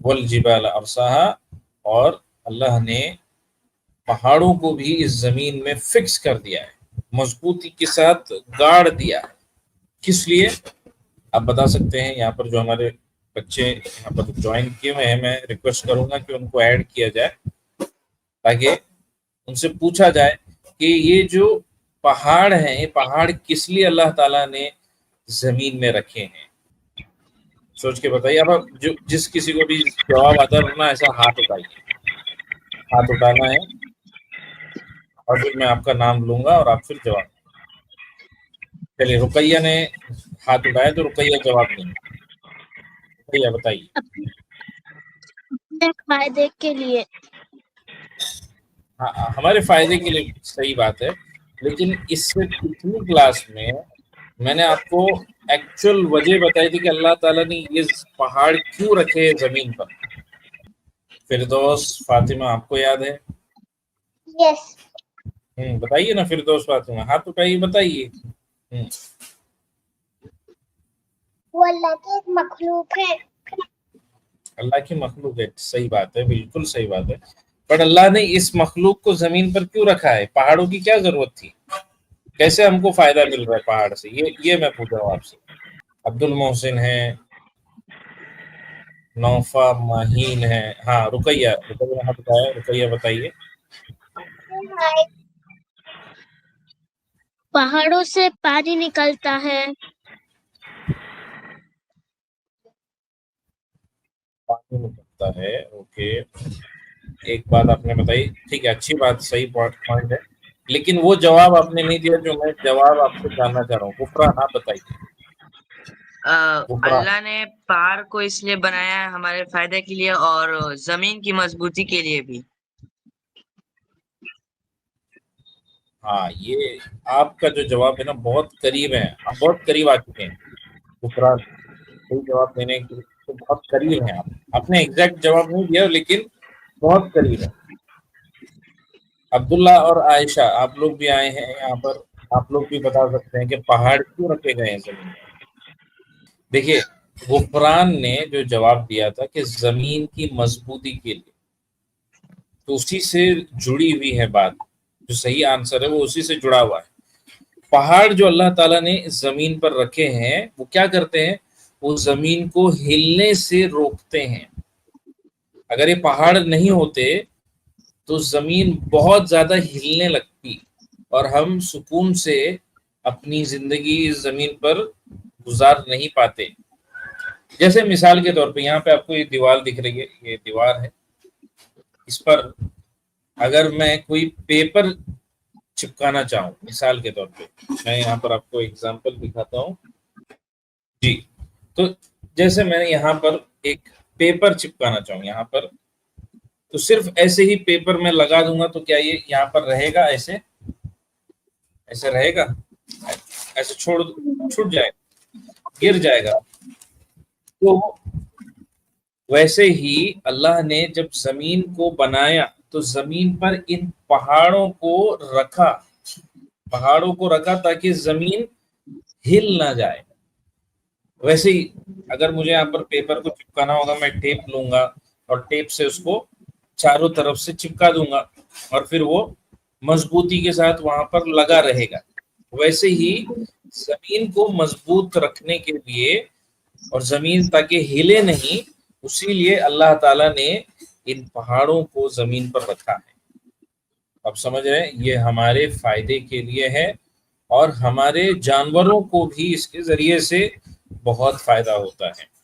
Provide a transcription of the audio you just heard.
والجبال ارساہا، اور اللہ نے پہاڑوں کو بھی اس زمین میں فکس کر دیا ہے، مضبوطی کے ساتھ گاڑ دیا ہے۔ کس لیے؟ آپ بتا سکتے ہیں؟ یہاں پر جو ہمارے بچے یہاں پر جوائن کیے ہوئے ہیں، میں ریکویسٹ کروں گا کہ ان کو ایڈ کیا جائے تاکہ ان سے پوچھا جائے کہ یہ جو پہاڑ ہیں، یہ پہاڑ کس لیے اللہ تعالیٰ نے زمین میں رکھے ہیں؟ سوچ کے بتائیے۔ اب جو جس کسی کو بھی جواب آتا ہے نا، ایسا ہاتھ اٹھائیے، ہاتھ اٹھانا ہے اور پھر میں آپ کا نام لوں گا اور آپ پھر جواب۔ چلیے، رقیہ نے ہاتھ اٹھایا تو رقیہ جواب دیں۔ رقیہ بتائیے۔ اپنے فائدے کے لیے۔ ہاں، ہمارے فائدے کے لیے، صحیح بات ہے، لیکن اس سے پچھلی کلاس میں نے آپ کو ایکچوئل وجہ بتائی تھی کہ اللہ تعالیٰ نے یہ پہاڑ کیوں رکھے زمین پر۔ فردوس، فاطمہ، آپ کو یاد ہے؟ یس۔ بتائیے نا فردوس، فاطمہ، ہاتھ اٹھائیے، بتائیے۔ وہ اللہ کی ایک مخلوق ہے۔ اللہ کی مخلوق ہے، صحیح بات ہے، بالکل صحیح بات ہے، پر اللہ نے اس مخلوق کو زمین پر کیوں رکھا ہے؟ پہاڑوں کی کیا ضرورت تھی؟ کیسے ہم کو فائدہ مل رہا ہے پہاڑ سے؟ یہ میں پوچھ رہا ہوں آپ سے۔ عبد المحسن ہے، نوفا ماہین ہے، ہاں رقیہ نے ہاتھ اٹھایا، رقیہ بتائیے۔ پہاڑوں سے پانی نکلتا ہے۔ پانی نکلتا ہے، اوکے، ایک بات آپ نے بتائی، ٹھیک ہے، اچھی بات، صحیح پوائنٹ ہے، لیکن وہ جواب آپ نے نہیں دیا جو میں جواب آپ سے جاننا چاہ رہا ہوں۔ غفران، آپ بتائیے۔ اللہ نے پہاڑ کو اس لیے بنایا ہے ہمارے فائدے کے لیے اور زمین کی مضبوطی کے لیے بھی۔ ہاں، یہ آپ کا جو جواب ہے نا بہت قریب ہے، آپ بہت قریب آ چکے ہیں غفران، صحیح جواب دینے کے بہت قریب ہیں آپ نے ایگزیکٹ جواب نہیں دیا لیکن بہت قریب ہے۔ عبداللہ اور عائشہ، آپ لوگ بھی آئے ہیں یہاں پر، آپ لوگ بھی بتا سکتے ہیں کہ پہاڑ کیوں رکھے گئے ہیں زمین پر؟ دیکھیے، غفران نے جو جواب دیا تھا کہ زمین کی مضبوطی کے لیے، تو اسی سے جڑی ہوئی ہے بات، جو صحیح آنسر ہے وہ اسی سے جڑا ہوا ہے۔ پہاڑ جو اللہ تعالیٰ نے زمین پر رکھے ہیں وہ کیا کرتے ہیں؟ وہ زمین کو ہلنے سے روکتے ہیں۔ اگر یہ پہاڑ نہیں ہوتے تو زمین بہت زیادہ ہلنے لگتی اور ہم سکون سے اپنی زندگی زمین پر گزار نہیں پاتے۔ جیسے مثال کے طور پہ یہاں پہ آپ کو یہ دیوار دکھ رہی ہے، یہ دیوار ہے، اس پر اگر میں کوئی پیپر چپکانا چاہوں، مثال کے طور پہ میں یہاں پر آپ کو اگزامپل دکھاتا ہوں جی، تو جیسے میں نے یہاں پر ایک پیپر چپکانا چاہوں یہاں پر، تو صرف ایسے ہی پیپر میں لگا دوں گا تو کیا یہ یہاں پر رہے گا؟ ایسے رہے گا؟ ایسے چھوٹ جائے گا، گر جائے گا۔ تو ویسے ہی اللہ نے جب زمین کو بنایا تو زمین پر ان پہاڑوں کو رکھا تاکہ زمین ہل نہ جائے۔ ویسے ہی اگر مجھے یہاں پر پیپر کو چپکانا ہوگا، میں ٹیپ لوں گا اور ٹیپ سے اس کو چاروں طرف سے چپکا دوں گا اور پھر وہ مضبوطی کے ساتھ وہاں پر لگا رہے گا۔ ویسے ہی زمین کو مضبوط رکھنے کے لیے اور زمین تاکہ ہلے نہیں، اسی لیے اللہ تعالیٰ نے ان پہاڑوں کو زمین پر رکھا ہے۔ اب سمجھ رہے ہیں؟ یہ ہمارے فائدے کے لیے ہے اور ہمارے جانوروں کو بھی اس کے ذریعے سے بہت فائدہ ہوتا ہے۔